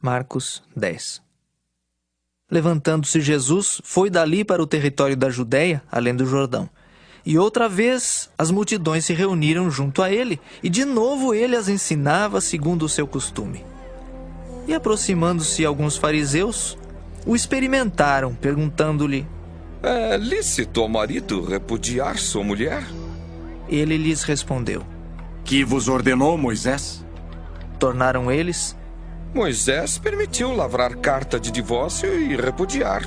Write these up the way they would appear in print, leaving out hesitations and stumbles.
Marcos 10. Levantando-se Jesus, foi dali para o território da Judéia, além do Jordão. E outra vez as multidões se reuniram junto a ele, e de novo ele as ensinava segundo o seu costume. E aproximando-se alguns fariseus, o experimentaram, perguntando-lhe: É lícito ao marido repudiar sua mulher? Ele lhes respondeu: Que vos ordenou Moisés? Tornaram eles: Moisés permitiu lavrar carta de divórcio e repudiar.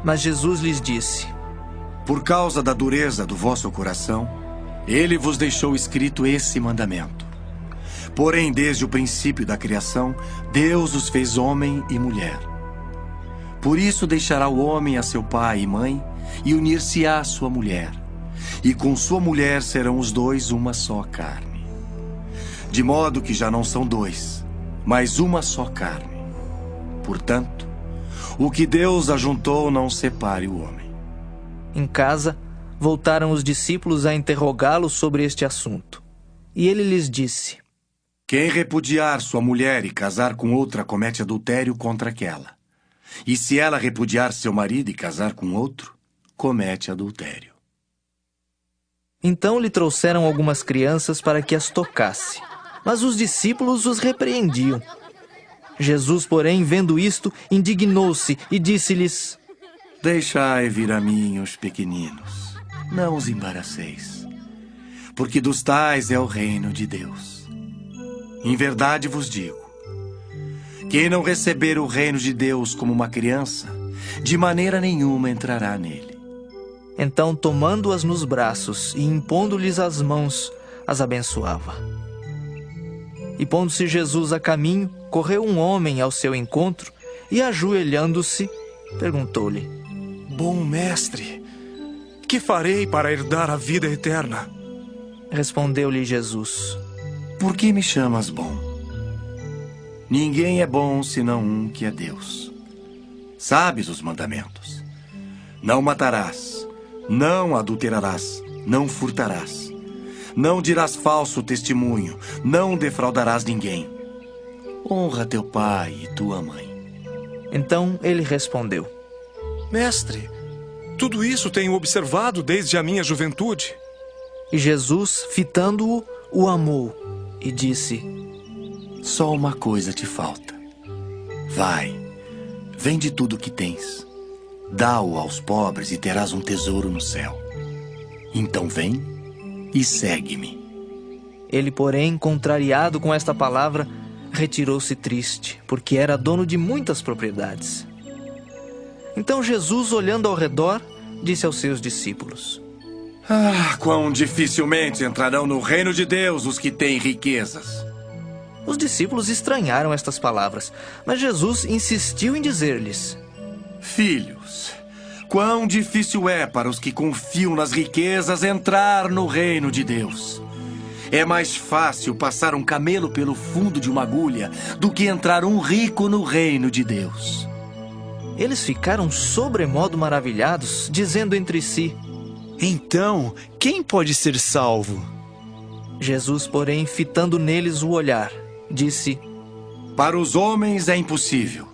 Mas Jesus lhes disse: Por causa da dureza do vosso coração, ele vos deixou escrito esse mandamento. Porém, desde o princípio da criação, Deus os fez homem e mulher. Por isso deixará o homem a seu pai e mãe, e unir-se-á à sua mulher. E com sua mulher serão os dois uma só carne. De modo que já não são dois, mas uma só carne. Portanto, o que Deus ajuntou não separe o homem. Em casa, voltaram os discípulos a interrogá-lo sobre este assunto. E ele lhes disse: Quem repudiar sua mulher e casar com outra comete adultério contra aquela. E se ela repudiar seu marido e casar com outro, comete adultério. Então lhe trouxeram algumas crianças para que as tocasse, mas os discípulos os repreendiam. Jesus, porém, vendo isto, indignou-se e disse-lhes: Deixai vir a mim os pequeninos, não os embaraceis, porque dos tais é o reino de Deus. Em verdade vos digo, quem não receber o reino de Deus como uma criança, de maneira nenhuma entrará nele. Então, tomando-as nos braços e impondo-lhes as mãos, as abençoava. E pondo-se Jesus a caminho, correu um homem ao seu encontro e, ajoelhando-se, perguntou-lhe: Bom mestre, que farei para herdar a vida eterna? Respondeu-lhe Jesus: Por que me chamas bom? Ninguém é bom senão um que é Deus. Sabes os mandamentos: não matarás, não adulterarás, não furtarás, não dirás falso testemunho, não defraudarás ninguém. Honra teu pai e tua mãe. Então ele respondeu: Mestre, tudo isso tenho observado desde a minha juventude. E Jesus, fitando-o, o amou e disse: Só uma coisa te falta. Vai, vende tudo o que tens, dá-o aos pobres e terás um tesouro no céu. Então vem e segue-me. Ele, porém, contrariado com esta palavra, retirou-se triste, porque era dono de muitas propriedades. Então Jesus, olhando ao redor, disse aos seus discípulos: Quão dificilmente entrarão no reino de Deus os que têm riquezas. Os discípulos estranharam estas palavras, mas Jesus insistiu em dizer-lhes: Filhos, quão difícil é para os que confiam nas riquezas entrar no reino de Deus. É mais fácil passar um camelo pelo fundo de uma agulha do que entrar um rico no reino de Deus. Eles ficaram sobremodo maravilhados, dizendo entre si: Então, quem pode ser salvo? Jesus, porém, fitando neles o olhar, disse: Para os homens é impossível,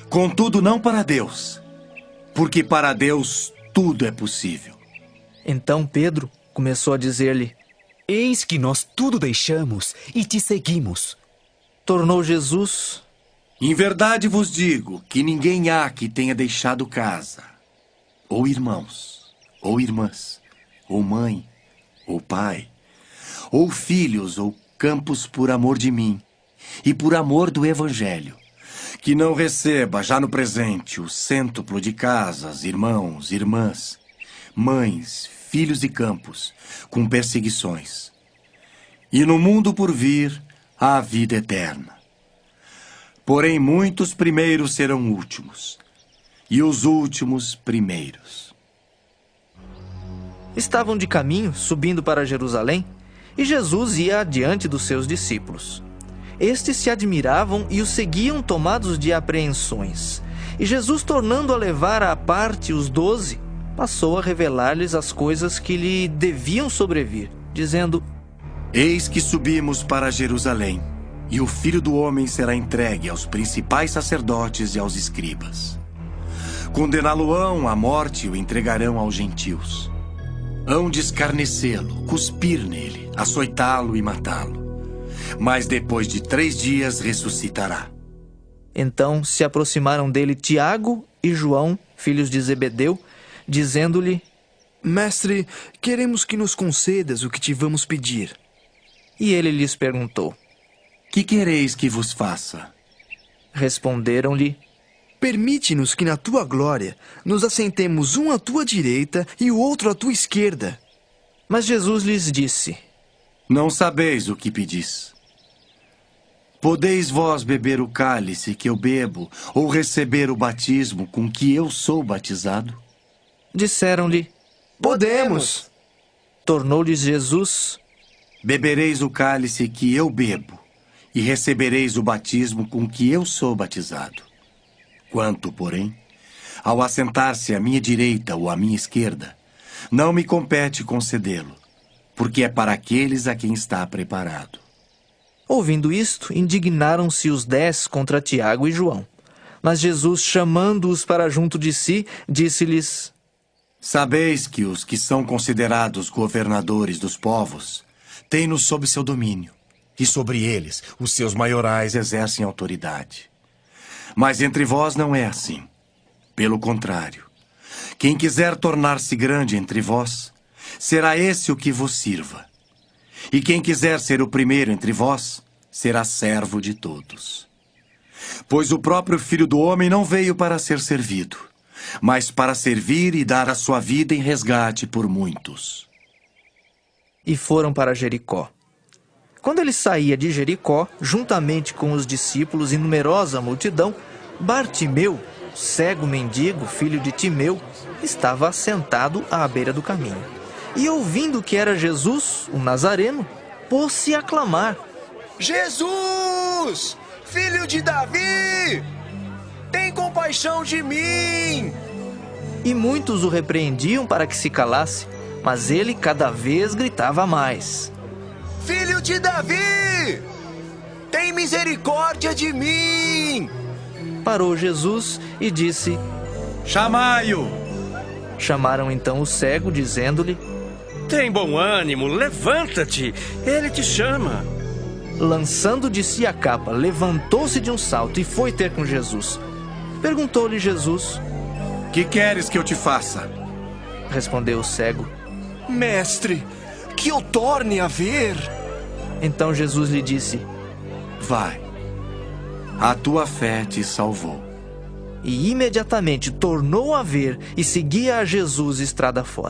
contudo não para Deus, porque para Deus tudo é possível. Então Pedro começou a dizer-lhe: Eis que nós tudo deixamos e te seguimos. Tornou Jesus: Em verdade vos digo que ninguém há que tenha deixado casa, ou irmãos, ou irmãs, ou mãe, ou pai, ou filhos, ou campos por amor de mim e por amor do Evangelho, que não receba já no presente o cêntuplo de casas, irmãos, irmãs, mães, filhos e campos, com perseguições. E no mundo por vir, a vida eterna. Porém, muitos primeiros serão últimos, e os últimos primeiros. Estavam de caminho, subindo para Jerusalém, e Jesus ia adiante dos seus discípulos. Estes se admiravam e o seguiam tomados de apreensões. E Jesus, tornando a levar à parte os 12, passou a revelar-lhes as coisas que lhe deviam sobrevir, dizendo: Eis que subimos para Jerusalém, e o Filho do Homem será entregue aos principais sacerdotes e aos escribas. Condená-lo-ão à morte e o entregarão aos gentios. Hão de escarnecê-lo, cuspir nele, açoitá-lo e matá-lo. Mas depois de 3 dias ressuscitará. Então se aproximaram dele Tiago e João, filhos de Zebedeu, dizendo-lhe: Mestre, queremos que nos concedas o que te vamos pedir. E ele lhes perguntou. Que quereis que vos faça? Responderam-lhe: Permite-nos que na tua glória nos assentemos um à tua direita e o outro à tua esquerda. Mas Jesus lhes disse: Não sabeis o que pedis. Podeis vós beber o cálice que eu bebo, ou receber o batismo com que eu sou batizado? Disseram-lhe: Podemos. Tornou-lhes Jesus: Bebereis o cálice que eu bebo, e recebereis o batismo com que eu sou batizado. Quanto, porém, ao assentar-se à minha direita ou à minha esquerda, não me compete concedê-lo, porque é para aqueles a quem está preparado. Ouvindo isto, indignaram-se os 10 contra Tiago e João. Mas Jesus, chamando-os para junto de si, disse-lhes: Sabeis que os que são considerados governadores dos povos têm-nos sob seu domínio, e sobre eles os seus maiorais exercem autoridade. Mas entre vós não é assim. Pelo contrário, quem quiser tornar-se grande entre vós, será esse o que vos sirva. E quem quiser ser o primeiro entre vós, será servo de todos. Pois o próprio Filho do Homem não veio para ser servido, mas para servir e dar a sua vida em resgate por muitos. E foram para Jericó. Quando ele saía de Jericó, juntamente com os discípulos e numerosa multidão, Bartimeu, cego mendigo, filho de Timeu, estava assentado à beira do caminho. E ouvindo que era Jesus, o Nazareno, pôs-se a clamar: Jesus, filho de Davi, tem compaixão de mim. E muitos o repreendiam para que se calasse, mas ele cada vez gritava mais: Filho de Davi, tem misericórdia de mim. Parou Jesus e disse: Chamai-o! Chamaram então o cego, dizendo-lhe: Tem bom ânimo, levanta-te, ele te chama. Lançando de si a capa, levantou-se de um salto e foi ter com Jesus. Perguntou-lhe Jesus: Que queres que eu te faça? Respondeu o cego: Mestre, que eu torne a ver. Então Jesus lhe disse: Vai, a tua fé te salvou. E imediatamente tornou a ver e seguia a Jesus estrada fora.